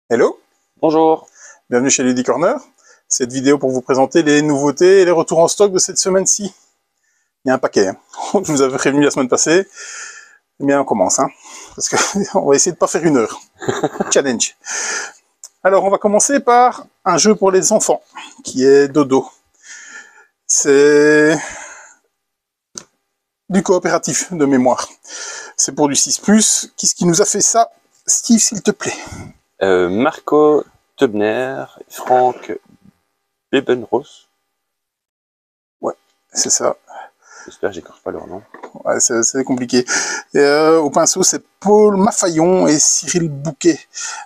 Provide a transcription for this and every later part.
Hello, Bonjour. bienvenue chez Lady Corner. Cette vidéo pour vous présenter les nouveautés et les retours en stock de cette semaine-ci. Il y a un paquet, hein. Je vous avais prévenu la semaine passée. Eh bien, on commence, hein, parce que on va essayer de pas faire 1 heure. Challenge. Alors, on va commencer par un jeu pour les enfants, qui est Dodo. C'est du coopératif de mémoire. C'est pour du 6+. Qu'est-ce qui nous a fait ça? Steve, s'il te plaît. Marco Teubner, Franck Bebenros. Ouais, c'est ça. J'espère que j'écorche pas leur nom. Ouais, c'est compliqué. Et, au pinceau, c'est Paul Maffaillon et Cyril Bouquet.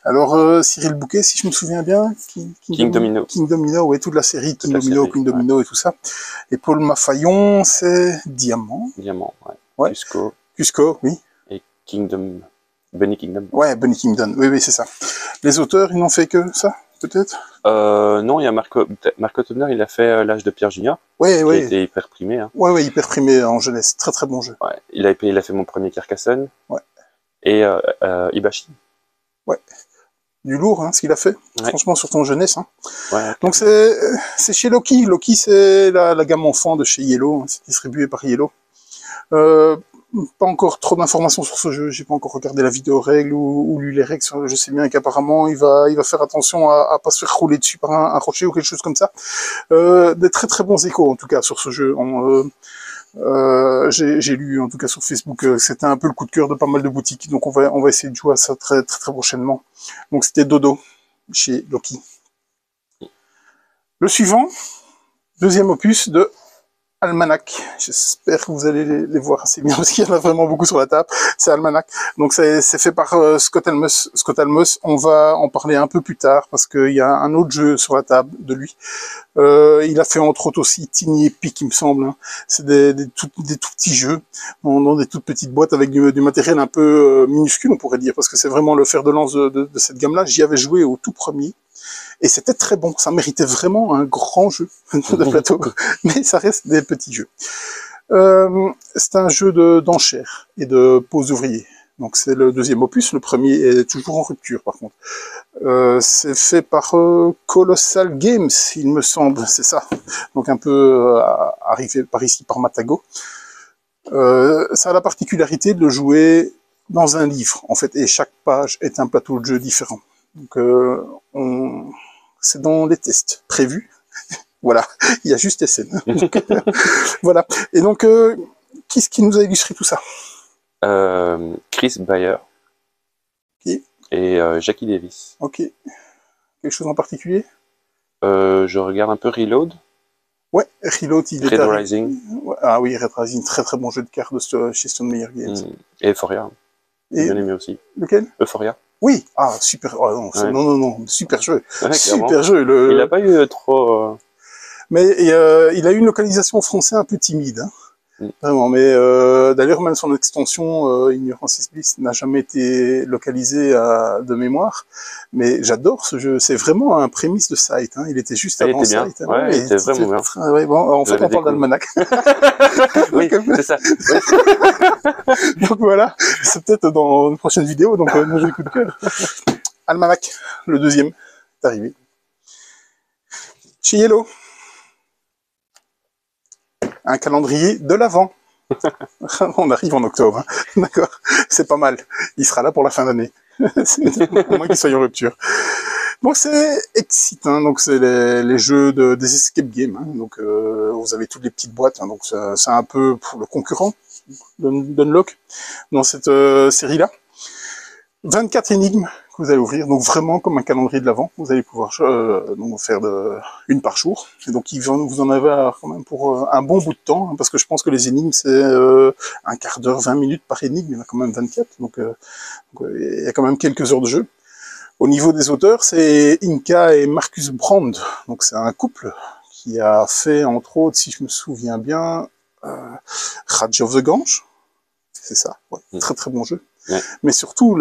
Alors, Cyril Bouquet, si je me souviens bien, King Domino. King Domino, ouais, toute la série, Toute King la Domino, série, Queen Domino et tout ça. Et Paul Maffaillon, c'est Diamant. Diamant, ouais. Ouais. Cusco Cusco, oui. et Kingdom. Bunny Kingdom. Ouais, Bunny Kingdom, oui, oui, c'est ça. Les auteurs, ils n'ont fait que ça, peut-être? Non, il y a Marco Teubner, il a fait L'âge de Pierre Junior, Ouais, qui a ouais. été hyper primé. Hein. Ouais, ouais, hyper primé en jeunesse. Très, très bon jeu. Ouais. Il a fait mon premier Carcassonne. Ouais. Et Ibashi. Ouais. Du lourd, hein, ce qu'il a fait. Ouais. Franchement, surtout en jeunesse, hein. Ouais, donc c'est chez Loki. Loki, c'est la gamme enfant de chez Yellow. C'est distribué par Yellow. Pas encore trop d'informations sur ce jeu. J'ai pas encore regardé la vidéo règles ou lu les règles. Je sais bien qu'apparemment il va faire attention à pas se faire rouler dessus par un rocher ou quelque chose comme ça. Des très très bons échos en tout cas sur ce jeu. J'ai lu en tout cas sur Facebook que c'était un peu le coup de cœur de pas mal de boutiques. Donc on va essayer de jouer à ça très très très prochainement. Donc c'était Dodo chez Loki. Le suivant, deuxième opus de Almanac. J'espère que vous allez les voir assez bien parce qu'il y en a vraiment beaucoup sur la table. C'est Almanac. Donc c'est fait par Scott Almus. Scott Almus, on va en parler un peu plus tard parce qu'il y a un autre jeu sur la table de lui. Il a fait entre autres aussi Tiny Epic, il me semble. Hein. C'est des tout petits jeux dans des toutes petites boîtes avec du matériel un peu minuscule, on pourrait dire, parce que c'est vraiment le fer de lance de cette gamme-là. J'y avais joué au tout premier. Et c'était très bon, ça méritait vraiment un grand jeu de plateau, mais ça reste des petits jeux. C'est un jeu d'enchères et de pose d'ouvriers. Donc c'est le deuxième opus, le premier est toujours en rupture par contre. C'est fait par Colossal Games, il me semble, c'est ça. Donc un peu arrivé par ici, par Matago. Ça a la particularité de le jouer dans un livre, en fait, et chaque page est un plateau de jeu différent. Donc c'est dans les tests prévus. Voilà, il y a juste les scènes. Voilà. Et donc, qu'est-ce qui nous a illustré tout ça? Chris Bayer. Okay. Et Jackie Davis. Ok. Quelque chose en particulier? Je regarde un peu Reload. Ouais, Reload, il Red Rising. Ouais, ah oui, Red Rising, très très bon jeu de cartes chez Stone Meyer Games. Et Euphoria. J'ai bien aimé aussi. Lequel? Euphoria. Oui, ah super, oh, non, ouais. non, super jeu, ouais, super jeu. Il n'a pas eu trop. Mais il a eu une localisation en français un peu timide, hein. Vraiment. Mais d'ailleurs même son extension Ignorance is Bliss n'a jamais été localisée de mémoire. Mais j'adore ce jeu. C'est vraiment un prémisse de Sight. Hein. Il était juste avant Sight. Hein. Ouais, il était vraiment bien. Ouais, bon, en fait, on parle d'Almanac. Oui, c'est ça. Donc voilà, c'est peut-être dans une prochaine vidéo. Donc mon jeu coup de cœur. Almanac, le deuxième, est arrivé. Chez Yellow. Un calendrier de l'Avent. On arrive en octobre, hein. D'accord, c'est pas mal. Il sera là pour la fin d'année, au moins qu'il soit en rupture. Bon, c'est excitant, donc c'est les jeux des escape games. Hein. Donc vous avez toutes les petites boîtes, hein. Donc c'est un peu pour le concurrent d'Unlock dans cette série-là. 24 énigmes que vous allez ouvrir, donc vraiment comme un calendrier de l'Avent. Vous allez pouvoir donc faire une par jour. Et donc vous en avez quand même pour un bon bout de temps, hein, parce que je pense que les énigmes c'est un quart d'heure, 20 minutes par énigme. Il y en a quand même 24, donc il y a quand même quelques heures de jeu. Au niveau des auteurs, c'est Inka et Marcus Brand. Donc c'est un couple qui a fait entre autres, si je me souviens bien, Raj of the Gange. C'est ça, ouais. Très très bon jeu. Ouais. Mais surtout,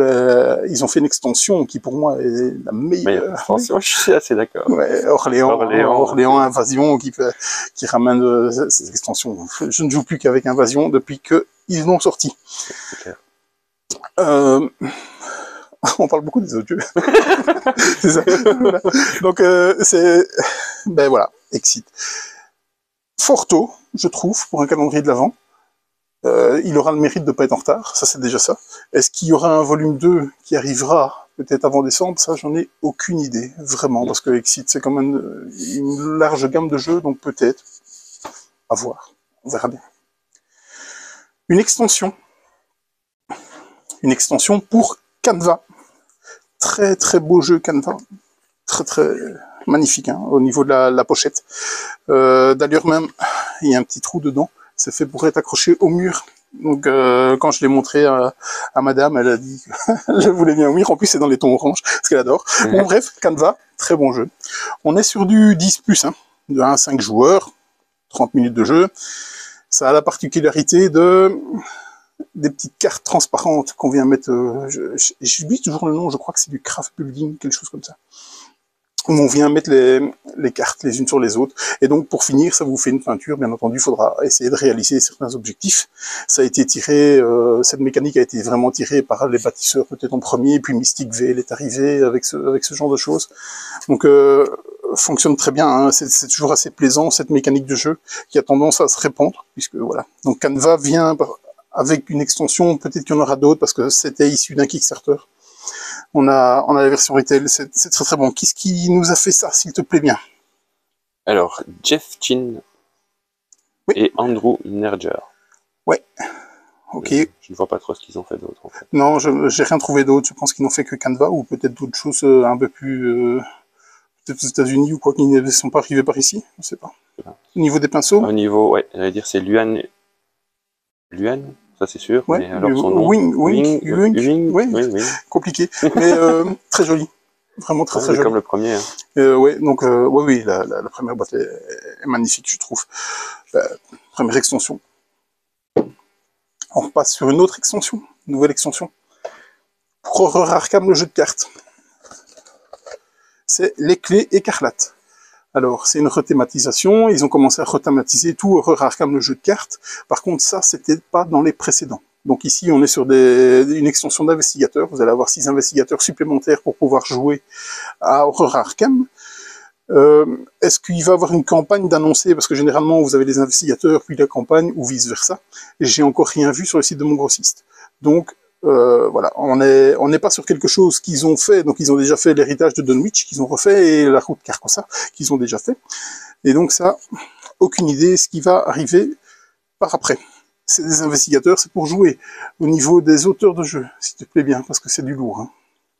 ils ont fait une extension qui pour moi est la meilleure. Extension, je suis assez d'accord. Ouais, Orléans Invasion qui ramène cette extension. Je ne joue plus qu'avec Invasion depuis qu'ils l'ont sorti. C'est clair. On parle beaucoup des autres jeux. C'est ça. Voilà. Donc, ben voilà, Exit. Fort tôt, je trouve, pour un calendrier de l'Avent. Il aura le mérite de ne pas être en retard, ça c'est déjà ça. Est-ce qu'il y aura un volume 2 qui arrivera peut-être avant décembre? Ça, j'en ai aucune idée, vraiment, parce que Exit, c'est quand même une large gamme de jeux, donc peut-être. À voir, on verra bien. Une extension pour Canva. Très très beau jeu Canva, très très magnifique hein, au niveau de la pochette. D'ailleurs même, il y a un petit trou dedans, c'est fait pour être accroché au mur. Donc quand je l'ai montré à madame, elle a dit que je voulais bien au mur, en plus c'est dans les tons orange, ce qu'elle adore. Bon bref, Canva, très bon jeu. On est sur du 10+, hein, de 1 à 5 joueurs, 30 minutes de jeu. Ça a la particularité de des petites cartes transparentes qu'on vient mettre, j'oublie toujours le nom, je crois que c'est du craft building, quelque chose comme ça. Où on vient mettre les cartes les unes sur les autres. Et donc, pour finir, ça vous fait une peinture. Bien entendu, il faudra essayer de réaliser certains objectifs. Ça a été tiré, cette mécanique a été vraiment tirée par les bâtisseurs peut-être en premier, puis Mystic Veil est arrivé avec ce genre de choses. Donc, fonctionne très bien, hein. C'est toujours assez plaisant, cette mécanique de jeu, qui a tendance à se répandre, puisque voilà. Donc, Canva vient avec une extension, peut-être qu'il y en aura d'autres, parce que c'était issu d'un Kickstarter. On a la version retail, c'est très très bon. Qu'est-ce qui nous a fait ça, s'il te plaît bien? Alors, Jeff Chin et Andrew Nerger. Ouais, ok. Je ne vois pas trop ce qu'ils ont fait d'autre, en fait. Non, j'ai rien trouvé d'autre. Je pense qu'ils n'ont fait que Canva, ou peut-être d'autres choses un peu plus... peut-être aux États-Unis ou quoi, qui ne sont pas arrivés par ici, je ne sais pas. Au niveau des pinceaux? Au niveau, ouais, j'allais dire c'est Luan, ça c'est sûr, ouais, mais alors son nom... Wing, oui. Compliqué, mais très joli. Vraiment très très joli. Comme le premier. Hein. Ouais, donc oui, la première boîte est magnifique, je trouve. Première extension. On repasse sur une autre extension, une nouvelle extension. Pour Horror Arkham, le jeu de cartes. C'est Les Clés Écarlates. Alors, c'est une rethématisation. Ils ont commencé à rethématiser tout Horror Arkham, le jeu de cartes. Par contre, ça, c'était pas dans les précédents. Donc ici, on est sur une extension d'investigateurs. Vous allez avoir 6 investigateurs supplémentaires pour pouvoir jouer à Horror Arkham. Est-ce qu'il va y avoir une campagne d'annoncer? Parce que généralement, vous avez les investigateurs, puis la campagne, ou vice-versa. Et j'ai encore rien vu sur le site de mon grossiste. Donc, voilà, on n'est pas sur quelque chose qu'ils ont fait. Donc, ils ont déjà fait l'héritage de Dunwich, qu'ils ont refait, et la route Carcosa, qu'ils ont déjà fait. Et donc, ça, aucune idée ce qui va arriver par après. C'est des investigateurs, c'est pour jouer. Au niveau des auteurs de jeu, s'il te plaît bien, parce que c'est du lourd.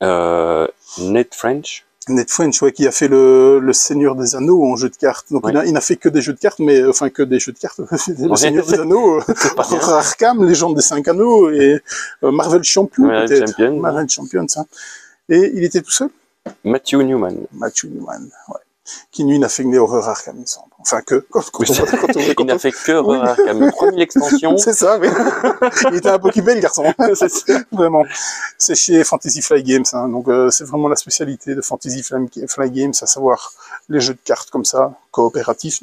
Hein. Ned French. Ned French, ouais, qui a fait le Seigneur des Anneaux en jeu de cartes. Donc, il n'a fait que des jeux de cartes, mais, enfin, que des jeux de cartes. Le Seigneur des Anneaux, Arkham, Légende des 5 Anneaux, et Marvel Champion, peut-être. Marvel Champion, ça. Et il était tout seul? Matthew Newman. Matthew Newman, ouais. Qui, lui, n'a fait que les Horror Arkham, il me semble. Enfin, il n'a fait que Horror Arkham. 3000 extensions. C'est ça, mais il était un peu occupé, le garçon. Vraiment. C'est chez Fantasy Flight Games, hein. Donc, c'est vraiment la spécialité de Fantasy Flight Games, à savoir les jeux de cartes comme ça, coopératifs,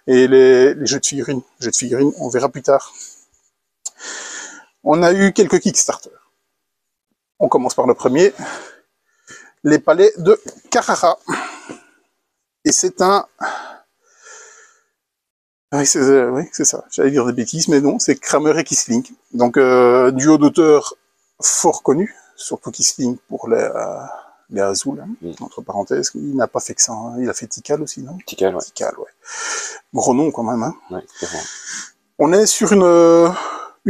et les jeux de figurines. Les jeux de figurines, on verra plus tard. On a eu quelques Kickstarter. On commence par le premier. Les palais de Carrara. Et c'est un... Oui, c'est ça. J'allais dire des bêtises, mais non, c'est Kramer et Kissling. Donc, duo d'auteurs fort connu, surtout Kissling pour les Azul, hein, entre parenthèses. Il n'a pas fait que ça, hein. Il a fait Tikal aussi, non? Tikal, ouais. Tikal, ouais. Gros nom, quand même, hein. Ouais, clairement. On est sur une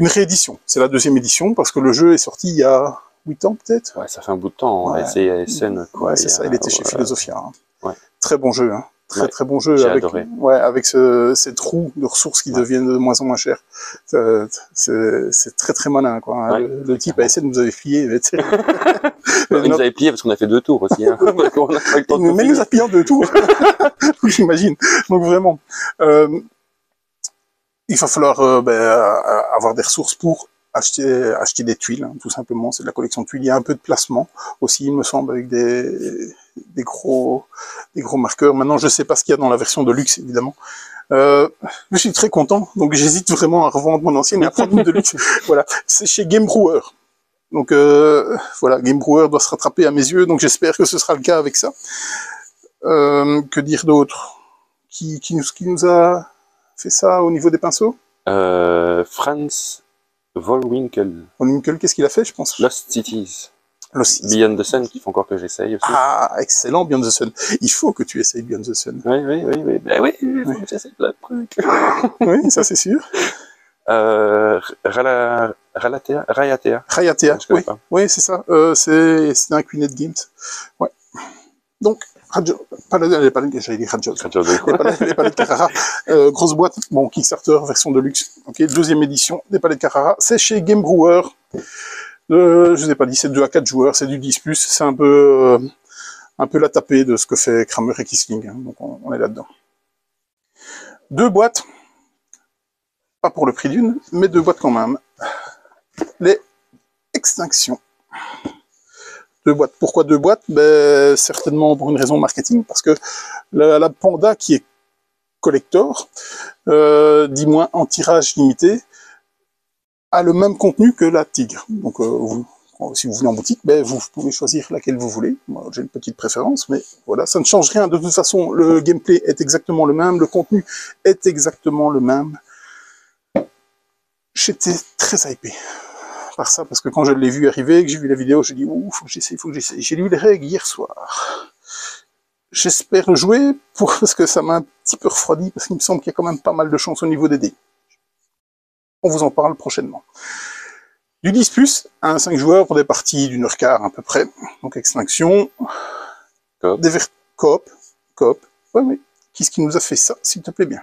réédition. C'est la 2e édition, parce que le jeu est sorti il y a 8 ans, peut-être. Ouais, ça fait un bout de temps. On a essayé à SN, quoi. Ouais, c'est ça. Il était chez Philosophia. Hein. Ouais. Très bon jeu, hein. Très bon jeu, avec ces trous de ressources qui deviennent de moins en moins chers. C'est très très malin, quoi. Hein. Ouais, le type à essayer de nous avait plié. Il nous avait plié parce qu'on a fait 2 tours aussi. Hein. Mais il nous a plié en 2 tours. J'imagine. Donc vraiment, il va falloir avoir des ressources pour acheter des tuiles, hein, tout simplement. C'est de la collection de tuiles. Il y a un peu de placement aussi, il me semble, avec des gros marqueurs. Maintenant, je sais pas ce qu'il y a dans la version de luxe, évidemment. Je suis très content, donc j'hésite vraiment à revendre mon ancienne et à prendre une de luxe. Voilà. C'est chez Game Brewer. Donc voilà, Game Brewer doit se rattraper à mes yeux, donc j'espère que ce sera le cas avec ça. Que dire d'autre? Qui nous a fait ça au niveau des pinceaux? Franz Vollwinkel. Vollwinkel, qu'est-ce qu'il a fait, je pense? Lost Cities. Lost Cities. Beyond the Sun, qu'il faut encore que j'essaye aussi. Ah, excellent, Beyond the Sun. Il faut que tu essayes Beyond the Sun. Oui. Ben oui, il faut que j'essaye plein de trucs. Oui, ça c'est sûr. Rayatea. Rayatea, Je connais pas. oui, c'est ça. C'est un Queenet Games. Ouais. Donc, les palettes, j'allais dire Rajol. Les palettes Carrara, grosse boîte, bon, Kickstarter, version de luxe. Ok, deuxième édition des palettes Carrara. C'est chez Game Brewer. Je vous ai pas dit, c'est 2 à 4 joueurs, c'est du 10+, c'est un peu la tapée de ce que fait Kramer et Kissling, hein, donc on est là-dedans. 2 boîtes, pas pour le prix d'une, mais 2 boîtes quand même. Les Extinctions. 2 boîtes. Pourquoi 2 boîtes? Ben, certainement pour une raison marketing, parce que la Panda qui est collector, dit moins en tirage limité, a le même contenu que la Tigre. Donc si vous voulez en boutique, ben, vous pouvez choisir laquelle vous voulez. Moi, j'ai une petite préférence, mais voilà, ça ne change rien. De toute façon, le gameplay est exactement le même, le contenu est exactement le même. J'étais très hypé par ça, parce que quand je l'ai vu arriver, que j'ai vu la vidéo, j'ai dit, ouh, faut que j'essaie. J'ai lu les règles hier soir. J'espère le jouer, parce que ça m'a un petit peu refroidi, parce qu'il me semble qu'il y a quand même pas mal de chance au niveau des dés. On vous en parle prochainement. Du 10+, à 5 joueurs pour des parties d'1 heure quart à peu près. Donc Extinction. Coop. Coop. Ouais, oui. Qui est-ce qui nous a fait ça, s'il te plaît bien?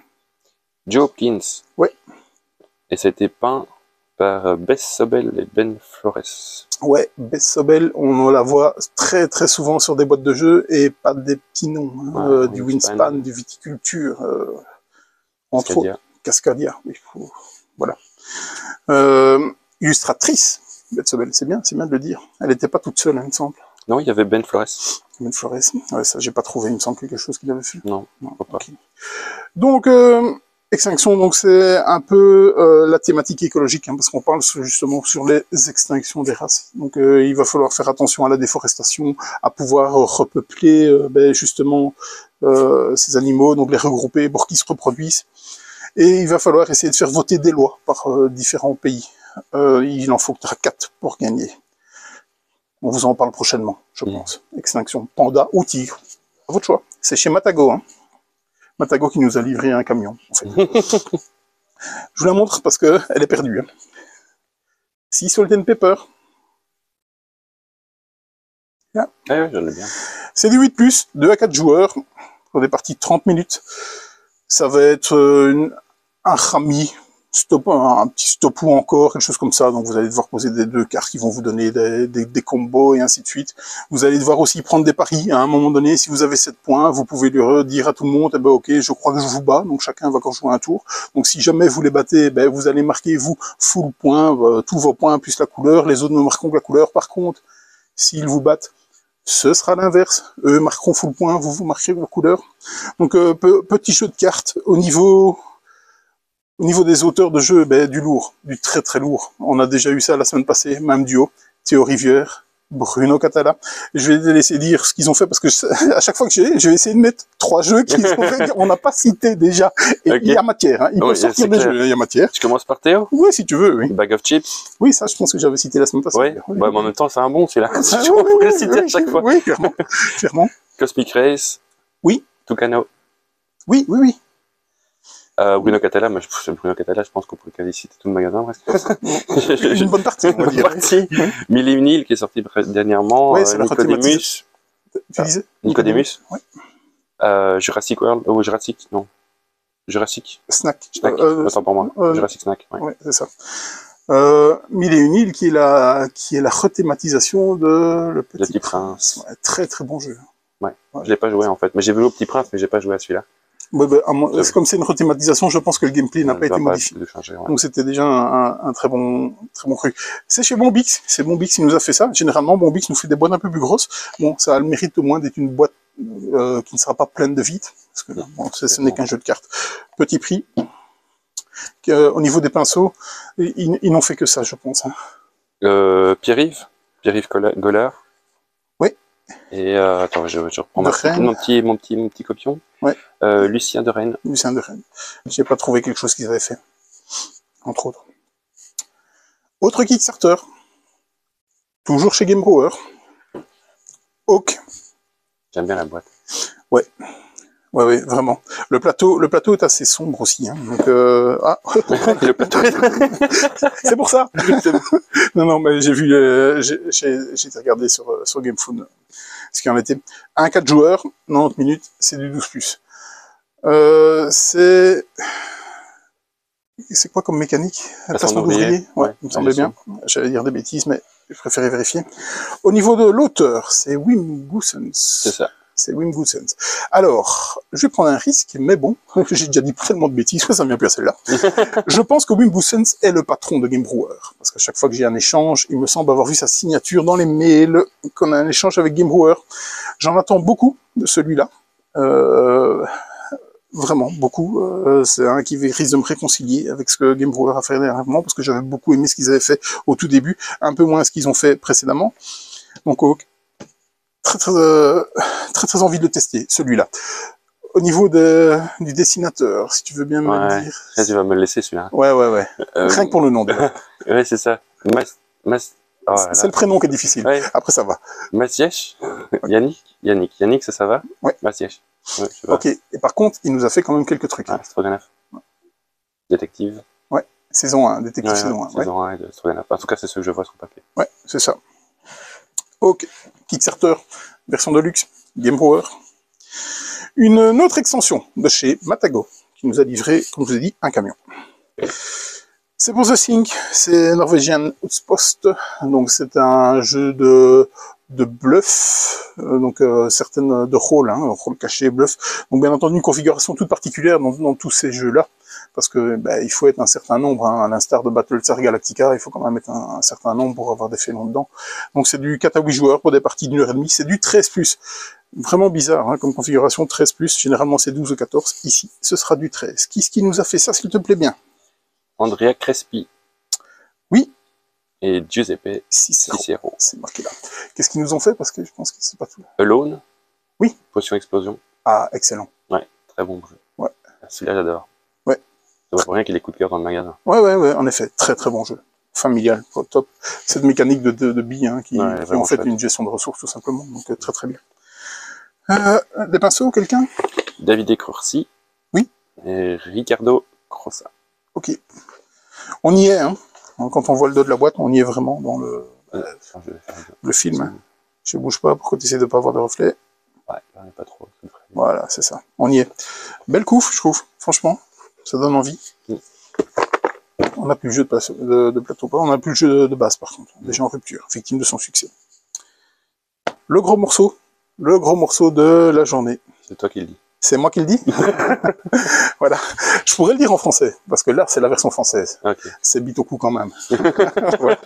Joe Hopkins. Ouais. Et ça a été peint par Bess Sobel et Ben Flores. Ouais, Bess Sobel, on la voit très très souvent sur des boîtes de jeux, et pas des petits noms. Hein, du Wingspan, du Viticulture, entre autres. Cascadia, oui. Voilà. Illustratrice, Bess Sobel, c'est bien de le dire. Elle n'était pas toute seule, hein, il me semble. Non, il y avait Ben Flores. Ben Flores, ouais, ça j'ai pas trouvé, il me semble quelque chose qu'il avait fait. Non, okay. Donc, Extinction, donc c'est un peu la thématique écologique, hein, parce qu'on parle justement sur les extinctions des races. Donc il va falloir faire attention à la déforestation, à pouvoir repeupler justement ces animaux, donc les regrouper pour qu'ils se reproduisent. Et il va falloir essayer de faire voter des lois par différents pays. Il en faudra 4 pour gagner. On vous en parle prochainement, je pense. Extinction, panda ou tigre, à votre choix. C'est chez Matago, hein. Matago qui nous a livré un camion, en fait. Je vous la montre parce que elle est perdue. Hein. Sea Salt and Pepper. Yeah. Ouais, j'en ai bien. C'est du 8+, 2 à 4 joueurs, pour des parties de 30 minutes. Ça va être un rami, un petit stop ou encore, quelque chose comme ça. Donc vous allez devoir poser des 2 cartes qui vont vous donner des combos et ainsi de suite. Vous allez devoir aussi prendre des paris. À un moment donné, si vous avez 7 points, vous pouvez lui redire à tout le monde, eh ben, ok, je crois que je vous bats. Donc chacun va encore jouer un tour. Donc si jamais vous les battez, ben, vous allez marquer, vous, full point, tous vos points plus la couleur. Les autres ne marqueront que la couleur. Par contre, s'ils vous battent, ce sera l'inverse. Eux marqueront full point, vous marquerez vos couleurs. Donc petit jeu de cartes au niveau des auteurs de jeux, ben, du lourd, du très très lourd. On a déjà eu ça la semaine passée, même duo, Théo Rivière, Bruno Catala. Je vais les laisser dire ce qu'ils ont fait, parce que à chaque fois que je vais essayer de mettre 3 jeux qu'ils ont fait, on n'a pas cité déjà. Et okay. Il y a matière, hein. Il peut sortir des jeux, il y a matière. Tu commences par Théo? Oui, si tu veux, oui. Bag of Chips? Oui, ça je pense que j'avais cité la semaine passée. Oui, mais en même temps c'est un bon celui-là. Tu peux le citer à chaque fois. Oui, clairement. Cosmic Race? Oui. Tucano? Oui. Bruno Catala, je pense qu'on pourrait quasi citer tout le magasin presque. Une bonne partie, on va dire. Mille et Nil qui est sorti dernièrement. Oui, c'est la Nicodemus. Tu disais Nicodemus. Oui. Jurassic World, ou Jurassic, non. Jurassic. Snack. Attends pour moi. Jurassic Snack. Ouais, c'est ça. Mille et une îles qui est la rethématisation de Le Petit Prince. Ouais, très très bon jeu. Ouais. Je l'ai pas joué en fait, mais j'ai vu Le Petit Prince, mais j'ai pas joué à celui-là. Ouais, comme c'est une rethématisation, je pense que le gameplay n'a pas été modifié. Donc c'était déjà un très bon cru. C'est chez Bombix, c'est Bombix qui nous a fait ça. Généralement, Bombix nous fait des boîtes un peu plus grosses. Bon, ça a le mérite au moins d'être une boîte qui ne sera pas pleine de vide, parce que bon, ce n'est qu'un jeu de cartes. Petit prix. Au niveau des pinceaux, ils n'ont fait que ça, je pense. Hein. Pierre-Yves Goller. Oui. Et attends, je reprends mon petit copion. Ouais. Lucien de Rennes. Lucien de Rennes. J'ai pas trouvé quelque chose qu'ils avaient fait, entre autres. Autre Kickstarter, toujours chez Game Brewer. Hawk. J'aime bien la boîte. Ouais. Ouais, vraiment. Le plateau est assez sombre aussi, hein. Donc, Le plateau c'est pour ça. non, mais j'ai vu, j'ai été regardé sur GameFoon ce qu'il en était. Un 4 joueurs, 90 minutes, c'est du 12+. C'est quoi comme mécanique? Placement d'ouvrier? Ouais, il me semblait bien. J'allais dire des bêtises, mais je préférais vérifier. Au niveau de l'auteur, c'est Wim Goossens. C'est ça. C'est Wim Goossens. Alors, je vais prendre un risque, mais bon, j'ai déjà dit tellement de bêtises, ça me vient plus à celle-là. Je pense que Wim Goossens est le patron de Game Brewer. Parce qu'à chaque fois que j'ai un échange, il me semble avoir vu sa signature dans les mails, qu'on a un échange avec Game Brewer. J'en attends beaucoup de celui-là. Vraiment, beaucoup. C'est un qui risque de me réconcilier avec ce que Game Brewer a fait dernièrement, parce que j'avais beaucoup aimé ce qu'ils avaient fait au tout début, un peu moins ce qu'ils ont fait précédemment. Donc, très envie de le tester, celui-là. Au niveau du dessinateur, si tu veux bien me le dire. Là, tu vas me le laisser, celui-là. Ouais. Rien que pour le nom, déjà. Ouais, c'est ça. C'est le prénom qui est difficile. Ouais. Après, ça va. Macièche. Yannick, ça va? Ouais. Macièche. Ouais, ok. Et par contre, il nous a fait quand même quelques trucs. Stroganoff. Détective. Ouais. Saison 1, détective saison 1. Saison 1 de Stroganoff. En tout cas, c'est ce que je vois sur le papier. Ouais, c'est ça. Ok. Kickstarter, version de luxe, Game Brewer. Une autre extension de chez Matago, qui nous a livré, comme je vous ai dit, un camion. C'est pour The Sync, c'est Norwegian Outpost, donc c'est un jeu de bluff, donc certaines de rôle, rôle caché, bluff. Donc bien entendu une configuration toute particulière dans tous ces jeux-là, parce que il faut être un certain nombre, à l'instar de Battlestar Galactica, il faut quand même être un certain nombre pour avoir des félons dedans. Donc c'est du 4 à 8 joueurs pour des parties d'1h30, c'est du 13+. Vraiment bizarre comme configuration, 13+, généralement c'est 12 ou 14, ici ce sera du 13. Qui nous a fait ça, s'il te plaît bien? Andrea Crespi. Oui. Et Giuseppe Cicero. C'est marqué là. Qu'est-ce qu'ils nous ont fait? Parce que je pense que c'est pas tout. Alone. Oui. Potion Explosion. Ah, excellent. Ouais, très bon jeu. Ouais. Celui-là, j'adore. Ouais. Ça va pour rien qu'il ait coup de cœur dans le magasin. Ouais, en effet. Très bon jeu. Familial, top. Cette mécanique de billes qui en fait une gestion de ressources, tout simplement. Donc, très bien. Des pinceaux, quelqu'un? Davide Corsi. Oui. Et Ricardo Crossa. Ok. On y est, Quand on voit le dos de la boîte, on y est vraiment dans le film. Je bouge pas pour que tu essaies de pas avoir de reflet. Ouais, j'en ai pas trop. Voilà, c'est ça. On y est. Belle couve, je trouve. Franchement, ça donne envie. On n'a plus le jeu de plateau, on n'a plus le jeu de base, par contre. Déjà en rupture, victime de son succès. Le gros morceau de la journée. C'est toi qui le dis. C'est moi qui le dis. Voilà. Je pourrais le dire en français, parce que là, c'est la version française. Okay. C'est Bitoku quand même. Voilà.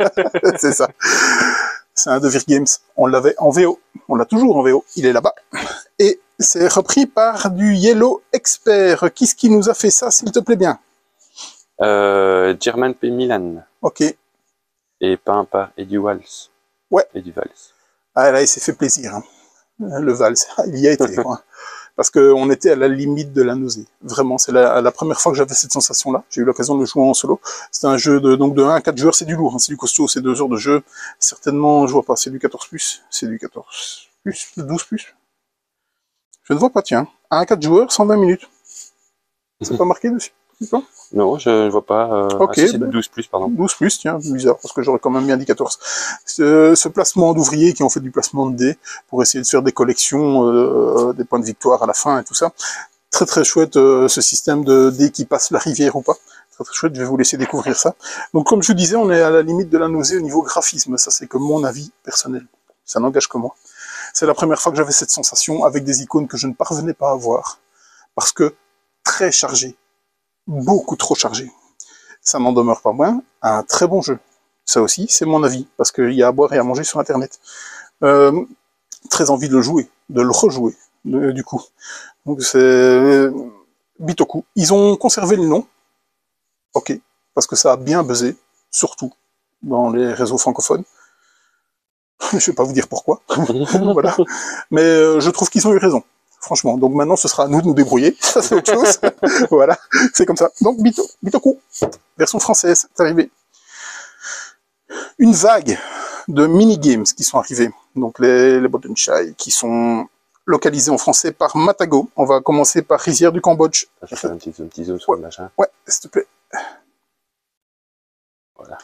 C'est ça. C'est un de Vir Games. On l'avait en VO. On l'a toujours en VO. Il est là-bas. Et c'est repris par du Yellow Expert. Qui nous a fait ça, s'il te plaît bien? German P. Milan. Ok. Et peint par Eddie Walls. Ouais. Eddie Walls. Ah là, il s'est fait plaisir. Le Vals. Il y a été, quoi. Parce qu'on était à la limite de la nausée. Vraiment, c'est la première fois que j'avais cette sensation-là. J'ai eu l'occasion de le jouer en solo. C'est un jeu de 1 à 4 joueurs, c'est du lourd, c'est du costaud, c'est 2 heures de jeu. Certainement, je vois pas, c'est du 14+, c'est du 14+, 12+. Je ne vois pas, tiens. 1 à 4 joueurs, 120 minutes. C'est pas marqué dessus? Non, je ne vois pas. Ok. C'est 12+, pardon. 12+, tiens, bizarre, parce que j'aurais quand même bien dit 14. Ce placement d'ouvriers qui ont fait du placement de dés pour essayer de faire des collections, des points de victoire à la fin et tout ça. Très chouette ce système de dés qui passe la rivière ou pas. Très chouette, je vais vous laisser découvrir ça. Donc comme je vous disais, on est à la limite de la nausée au niveau graphisme. Ça, c'est que mon avis personnel. Ça n'engage que moi. C'est la première fois que j'avais cette sensation avec des icônes que je ne parvenais pas à voir. Parce que très chargé. Beaucoup trop chargé. Ça n'en demeure pas moins un très bon jeu. Ça aussi, c'est mon avis, parce qu'il y a à boire et à manger sur Internet. Très envie de le jouer, de le rejouer, du coup. Donc c'est Bitoku. Ils ont conservé le nom, ok, parce que ça a bien buzzé, surtout. dans les réseaux francophones. Je vais pas vous dire pourquoi. Voilà. Mais je trouve qu'ils ont eu raison. Franchement. Donc maintenant, ce sera à nous de nous débrouiller. Ça, c'est autre chose. Voilà. C'est comme ça. Donc, Bitoku, version française, c'est arrivé. Une vague de mini-games qui sont arrivés. Donc, les Bottom Chai, qui sont localisés en français par Matago. On va commencer par Rizière du Cambodge. Je vais faire un petit zoom sur le machin. Ouais, s'il te plaît. Voilà.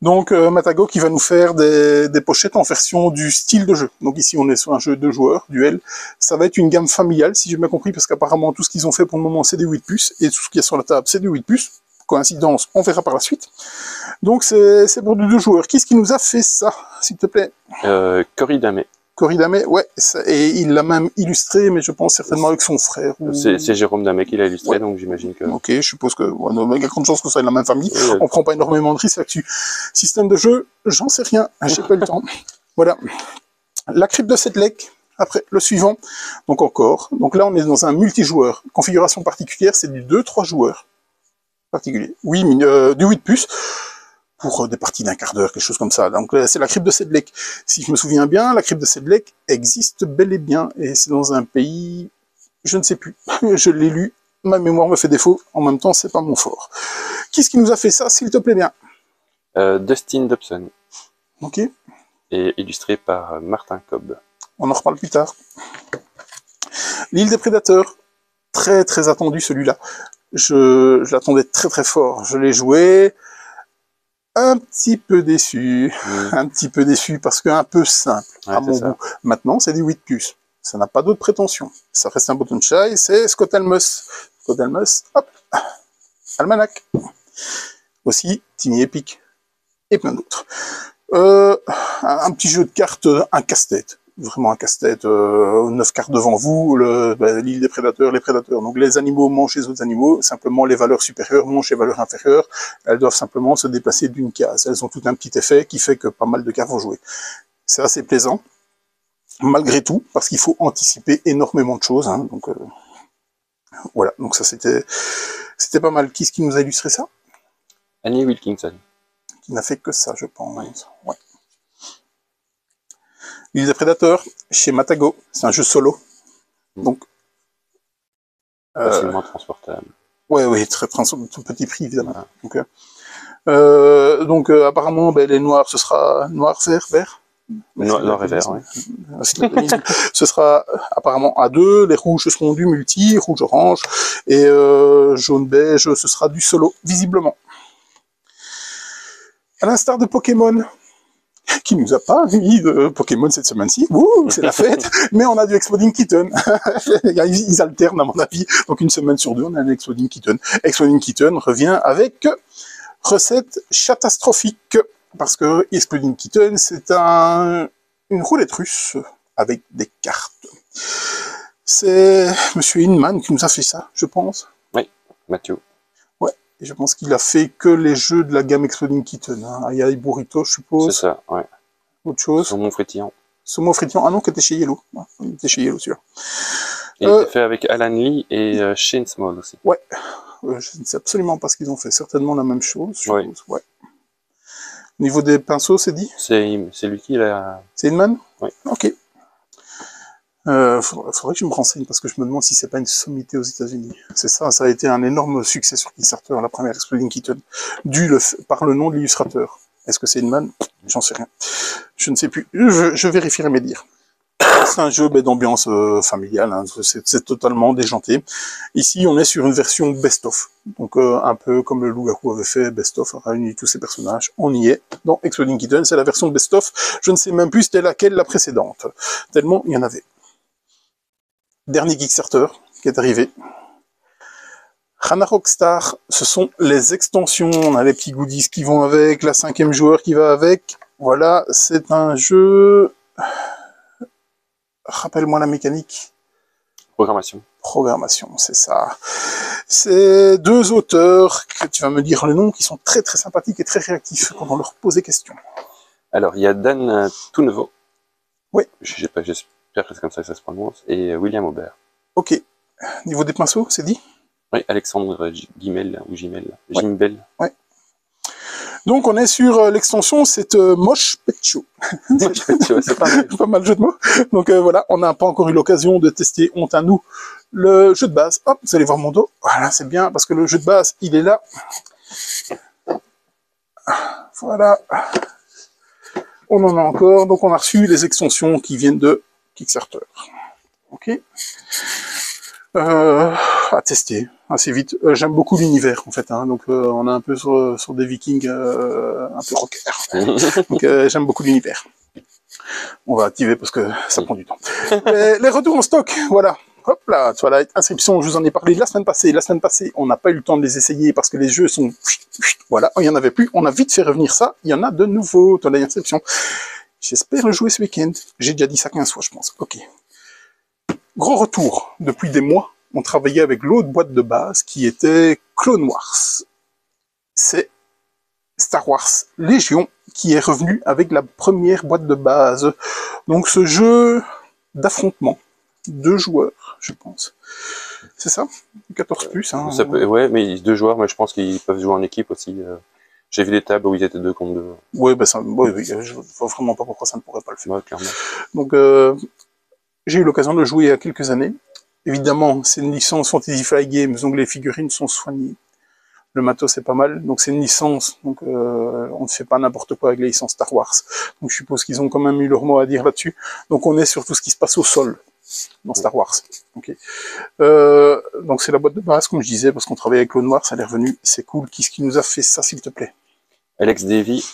Donc Matago qui va nous faire des pochettes en version du style de jeu. Donc ici on est sur un jeu de joueurs, duel. Ça va être une gamme familiale si j'ai bien compris, parce qu'apparemment tout ce qu'ils ont fait pour le moment c'est des 8 puces, et tout ce qui est sur la table c'est des 8 puces. Coïncidence, on verra par la suite. Donc c'est pour du 2 joueurs. Qui est-ce qui nous a fait ça, s'il te plaît? Cory Damé. Cory Damé, ouais, et il l'a même illustré, mais je pense certainement avec son frère. Ou... C'est Jérôme Damé qui l'a illustré, ouais. Donc j'imagine que... Ok, je suppose que il y a grande chance que ça soit la même famille. Oui, on prend pas énormément de risques là-dessus. Système de jeu, j'en sais rien, j'ai pas eu le temps. Voilà. La crypte de Sedlec, après le suivant. Donc encore. Donc là, on est dans un multijoueur. Configuration particulière, c'est du 2-3 joueurs. Particulier. Oui, mais du 8 puces. Pour des parties d'1 quart d'heure, quelque chose comme ça. Donc c'est la crypte de Sedlec. Si je me souviens bien, la crypte de Sedlec existe bel et bien, et c'est dans un pays, je ne sais plus, je l'ai lu, ma mémoire me fait défaut, en même temps c'est pas mon fort. Qui est-ce qui nous a fait ça, s'il te plaît bien? Dustin Dobson. Ok. Et illustré par Martin Cobb. On en reparle plus tard. L'île des prédateurs, très très attendu celui-là. Je l'attendais très très fort, je l'ai joué... Un petit peu déçu, un petit peu déçu parce qu'un peu simple à mon goût. Maintenant, c'est du 8 puces. Ça n'a pas d'autres prétentions. Ça reste un Bottom Chai, c'est Scott Almus. Scott Almus, hop, Almanac. Aussi, Tiny Epic et plein d'autres. Un petit jeu de cartes, un casse-tête. Vraiment un casse-tête, 9 cartes devant vous, l'île des prédateurs, les prédateurs. Donc les animaux mangent les autres animaux, simplement les valeurs supérieures mangent les valeurs inférieures. Elles doivent simplement se déplacer d'une case. Elles ont tout un petit effet qui fait que pas mal de cartes vont jouer. C'est assez plaisant, malgré tout, parce qu'il faut anticiper énormément de choses. Hein, donc voilà, donc ça c'était pas mal. Qui est-ce qui nous a illustré ça? Annie Wilkinson. Qui n'a fait que ça, je pense. Ouais. L'île des prédateurs, chez Matago, c'est un jeu solo. Donc, facilement transportable. Ouais, très tout petit prix, évidemment. Donc, apparemment, les noirs, ce sera noir, vert. Noir et vert, oui. Ce sera apparemment à 2, les rouges seront du multi, rouge-orange, et jaune-beige, ce sera du solo, visiblement. À l'instar de Pokémon, qui nous a pas mis de Pokémon cette semaine-ci. C'est la fête, mais on a du Exploding Kitten. Ils alternent à mon avis. Donc une semaine sur 2, on a un Exploding Kitten. Exploding Kitten revient avec recette catastrophique, parce que Exploding Kitten, c'est une roulette russe avec des cartes. C'est Monsieur Inman qui nous a fait ça, je pense. Oui, Mathieu. Ouais, et je pense qu'il a fait que les jeux de la gamme Exploding Kitten. Hein. Il y a Burrito, je suppose. C'est ça, ouais. Autre chose. Saumon frétillant. Saumon frétillant, ah non, qui était chez Yellow. Ouais, il était chez Yellow, celui-là. Il était fait avec Alan Lee et Shane Small aussi. Ouais, je ne sais absolument pas ce qu'ils ont fait. Certainement la même chose, je suppose. Ouais. Au niveau des pinceaux, c'est dit? C'est lui qui l'a... C'est Inman? Oui. Ok. Faudrait que je me renseigne, parce que je me demande si c'est pas une sommité aux États-Unis. C'est ça, ça a été un énorme succès sur Kickstarter, la première Exploding Kitten, dû par le nom de l'illustrateur. Est-ce que c'est Inman? J'en sais rien. Je ne sais plus. Je vérifierai mes dires. C'est un jeu d'ambiance familiale, hein. C'est totalement déjanté. Ici, on est sur une version best-of. Donc, un peu comme le Loup-Garou avait fait best-of, a réuni tous ses personnages. On y est. Dans Exploding Kitten, c'est la version best-of. Je ne sais même plus c'était laquelle la précédente. Tellement il y en avait. Dernier Kickstarter qui est arrivé. Hana Rockstar, ce sont les extensions. On a les petits goodies qui vont avec, la 5e joueur qui va avec. Voilà, c'est un jeu... Rappelle-moi la mécanique. Programmation. Programmation, c'est ça. C'est 2 auteurs, que tu vas me dire le nom, qui sont très très sympathiques et très réactifs quand on leur pose des questions. Alors, il y a Dan Touneveau. Oui. J'espère que c'est comme ça que ça se prononce. Et William Aubert. Ok. Niveau des pinceaux, c'est dit? Oui, Alexandre Guimel, ou Gimel. Gimbel. Ouais. Donc on est sur l'extension, c'est Moche Pet Show. C'est pas mal. Pas mal de jeu de mots. Donc voilà, on n'a pas encore eu l'occasion de tester, honte à nous, le jeu de base. Hop, vous allez voir mon dos. Voilà, c'est bien, parce que le jeu de base, il est là. Voilà. On en a encore. Donc on a reçu les extensions qui viennent de Kickstarter. Ok. À tester assez vite. J'aime beaucoup l'univers en fait. Hein, donc on est un peu sur des Vikings un peu rockers. Donc j'aime beaucoup l'univers. On va activer parce que ça prend du temps. Les retours en stock, voilà. Hop là, Twilight Inscription, je vous en ai parlé la semaine passée. La semaine passée, on n'a pas eu le temps de les essayer parce que les jeux sont... Voilà, il n'y en avait plus. On a vite fait revenir ça. Il y en a de nouveau, Twilight Inscription. J'espère le jouer ce week-end. J'ai déjà dit ça 15 fois, je pense. Ok. Gros retour. Depuis des mois, on travaillait avec l'autre boîte de base qui était Clone Wars. C'est Star Wars Légion qui est revenu avec la première boîte de base. Donc ce jeu d'affrontement, 2 joueurs, je pense. C'est ça 14 plus, hein. Ça peut, ouais, mais 2 joueurs, mais je pense qu'ils peuvent jouer en équipe aussi. J'ai vu des tables où ils étaient 2 contre 2. Ouais, ben ça, ouais, oui, je vois vraiment pas pourquoi ça ne pourrait pas le faire. Ouais, clairement. Donc j'ai eu l'occasion de le jouer il y a quelques années. Évidemment, c'est une licence Fantasy Flight Games, donc les figurines sont soignées. Le matos c'est pas mal, donc c'est une licence, donc on ne fait pas n'importe quoi avec les licences Star Wars. Donc je suppose qu'ils ont quand même eu leur mot à dire là-dessus. Donc on est sur tout ce qui se passe au sol dans Star Wars. Okay. Donc c'est la boîte de base, comme je disais, parce qu'on travaille avec Clone Wars, ça est revenu, c'est cool. Qui nous a fait ça, s'il te plaît? Alex Davy,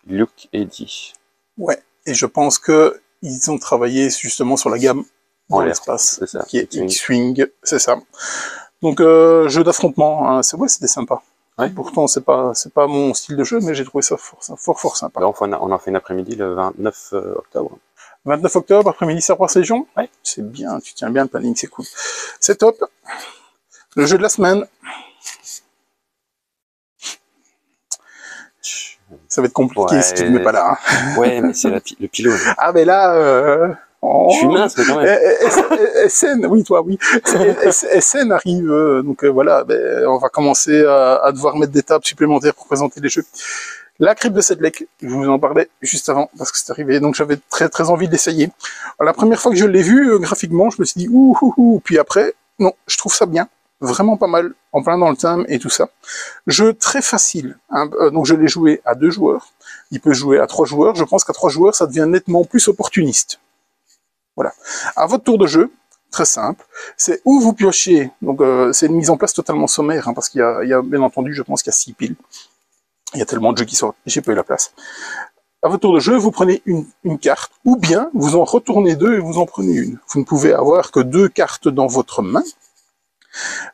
Luke Eddy. Ouais, et je pense que ils ont travaillé justement sur la gamme dans l'espace, qui est X-Wing, c'est ça. Donc jeu d'affrontement, hein, c'était sympa. Ouais. Pourtant c'est pas mon style de jeu, mais j'ai trouvé ça fort sympa. Là, on en fait une après-midi le 29 octobre. 29 octobre, après-midi Star Wars Légion. Ouais. C'est bien, tu tiens bien le planning, c'est cool. C'est top. Le jeu de la semaine. Ça va être compliqué si tu ne le mets pas là. Hein. Ouais, mais c'est le pylône. Ah, mais là... Je suis mince, mais quand même. SN, oui, toi, oui. SN arrive, donc voilà, on va commencer à devoir mettre des tables supplémentaires pour présenter les jeux. La crypte de Sedlec, je vous en parlais juste avant, parce que c'est arrivé, donc j'avais très envie de l'essayer. La première fois que je l'ai vu, graphiquement, je me suis dit, puis après, non, je trouve ça bien. Vraiment pas mal, en plein dans le thème et tout ça. Jeu très facile, hein, donc je l'ai joué à 2 joueurs. Il peut jouer à 3 joueurs. Je pense qu'à 3 joueurs, ça devient nettement plus opportuniste. Voilà. À votre tour de jeu, très simple, c'est où vous piochez. Donc c'est une mise en place totalement sommaire, hein, parce qu'il y a bien entendu, je pense qu'il y a 6 piles. Il y a tellement de jeux qui sortent, j'ai pas eu la place. À votre tour de jeu, vous prenez une carte, ou bien vous en retournez 2 et vous en prenez une. Vous ne pouvez avoir que 2 cartes dans votre main.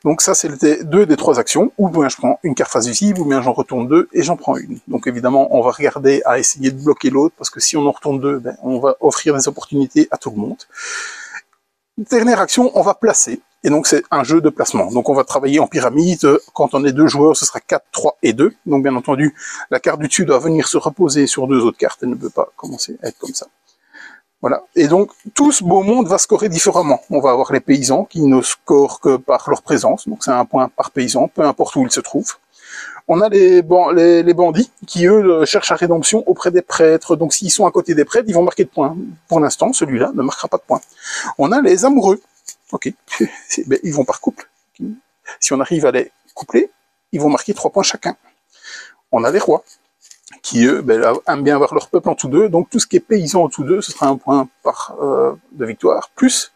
Donc ça, c'est 2 des 3 actions. Ou bien je prends une carte face visible, ou bien j'en retourne 2 et j'en prends une. Donc évidemment, on va regarder à essayer de bloquer l'autre, parce que si on en retourne 2, on va offrir des opportunités à tout le monde. Dernière action, on va placer. Et donc c'est un jeu de placement. Donc on va travailler en pyramide. Quand on est 2 joueurs, ce sera 4, 3 et 2. Donc bien entendu, la carte du dessus doit venir se reposer sur 2 autres cartes. Elle ne peut pas commencer à être comme ça. Voilà. Et donc, tout ce beau monde va scorer différemment. On va avoir les paysans qui ne scorent que par leur présence. Donc, c'est un point par paysan, peu importe où ils se trouvent. On a les bandits qui, eux, cherchent la rédemption auprès des prêtres. Donc, s'ils sont à côté des prêtres, ils vont marquer de points. Pour l'instant, celui-là ne marquera pas de points. On a les amoureux. Ok. Ils vont par couple. Si on arrive à les coupler, ils vont marquer 3 points chacun. On a les rois, qui eux aiment bien avoir leur peuple en dessous d'eux, donc tout ce qui est paysan en dessous d'eux, ce sera un point de victoire, plus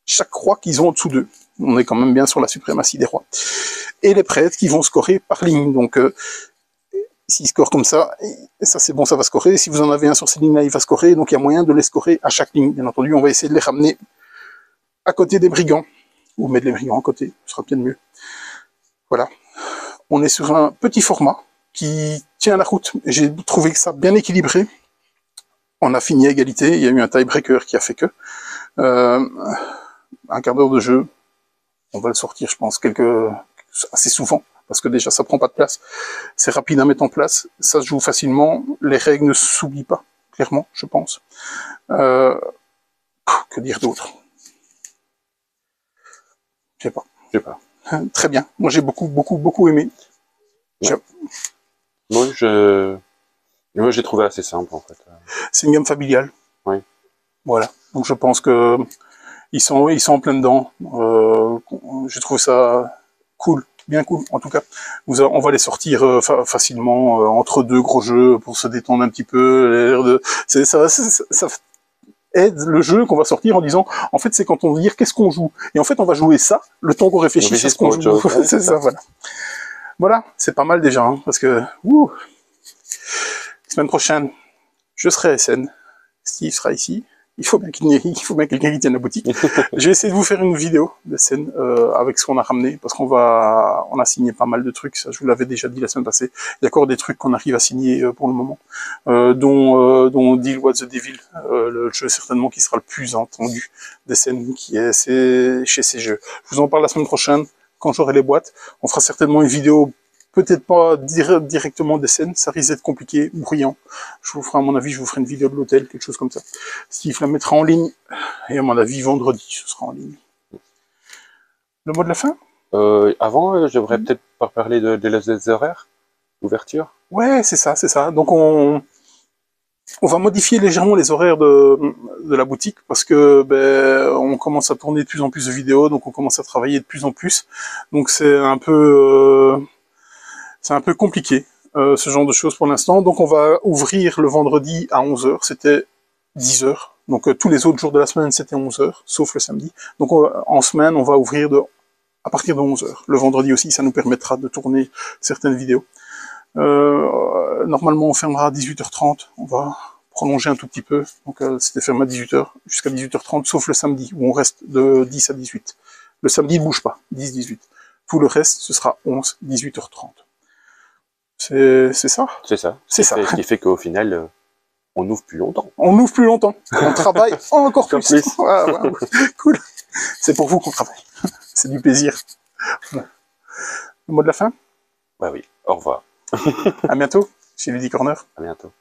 chaque roi qu'ils ont en dessous d'eux. On est quand même bien sur la suprématie des rois. Et les prêtres qui vont scorer par ligne, donc s'ils scorent comme ça c'est bon, ça va scorer. Si vous en avez un sur ces lignes-là, il va scorer, donc il y a moyen de les scorer à chaque ligne. Bien entendu, on va essayer de les ramener à côté des brigands, ou mettre les brigands à côté, ce sera peut-être mieux. Voilà. On est sur un petit format qui tient la route. J'ai trouvé que ça bien équilibré. On a fini à égalité. Il y a eu un tie-breaker qui a fait que un quart d'heure de jeu. On va le sortir, je pense, assez souvent, parce que déjà ça prend pas de place. C'est rapide à mettre en place. Ça se joue facilement. Les règles ne s'oublient pas, clairement, je pense. Que dire d'autre? Je sais pas. Très bien. Moi, j'ai beaucoup aimé. Ouais. Moi, j'ai trouvé assez simple, en fait. C'est une gamme familiale. Oui. Voilà. Donc je pense que ils sont en plein dedans. Je trouve ça cool, bien cool. En tout cas, on va les sortir facilement entre deux gros jeux pour se détendre un petit peu. Ça aide le jeu qu'on va sortir en disant, en fait, c'est quand on va dire qu'est-ce qu'on joue. Et en fait, on va jouer ça, le temps qu'on réfléchisse à ce qu'on joue. Ouais, c'est ça, voilà. Voilà, c'est pas mal déjà, hein, parce que semaine prochaine, je serai à SN. Steve sera ici. Il faut bien quelqu'un qui tienne la boutique. J'ai essayé de vous faire une vidéo de scène avec ce qu'on a ramené, parce on a signé pas mal de trucs. Ça, je vous l'avais déjà dit la semaine passée. Il y a encore des trucs qu'on arrive à signer pour le moment, dont Deal What the Devil, le jeu certainement qui sera le plus entendu des scènes, c'est chez ces jeux. Je vous en parle la semaine prochaine quand j'aurai les boîtes. On fera certainement une vidéo. Peut-être pas directement des scènes, ça risque d'être compliqué, bruyant. Je vous ferai, à mon avis, je vous ferai une vidéo de l'hôtel, quelque chose comme ça. Steve la mettra en ligne, et à mon avis, vendredi, ce sera en ligne. Le mot de la fin? Avant, je devrais peut-être pas parler des horaires d'ouverture. Ouais, c'est ça, c'est ça. Donc on va modifier légèrement les horaires de la boutique, parce que on commence à tourner de plus en plus de vidéos, donc on commence à travailler de plus en plus. Donc c'est un peu compliqué, ce genre de choses pour l'instant. Donc on va ouvrir le vendredi à 11h, c'était 10h. Donc tous les autres jours de la semaine, c'était 11h, sauf le samedi. Donc en semaine, on va ouvrir à partir de 11h. Le vendredi aussi, ça nous permettra de tourner certaines vidéos. Normalement, on fermera à 18h30. On va prolonger un tout petit peu. Donc c'était fermé à 18h jusqu'à 18h30, sauf le samedi, où on reste de 10 à 18. Le samedi ne bouge pas, 10-18. Tout le reste, ce sera 11-18h30. C'est ça. C'est ça. C'est ça. Ce qui fait qu'au final, on ouvre plus longtemps. On ouvre plus longtemps. On travaille encore plus. Ouais. Cool. C'est pour vous qu'on travaille. C'est du plaisir. Le mot de la fin? Bah oui. Au revoir. À bientôt chez Ludy Corner. À bientôt.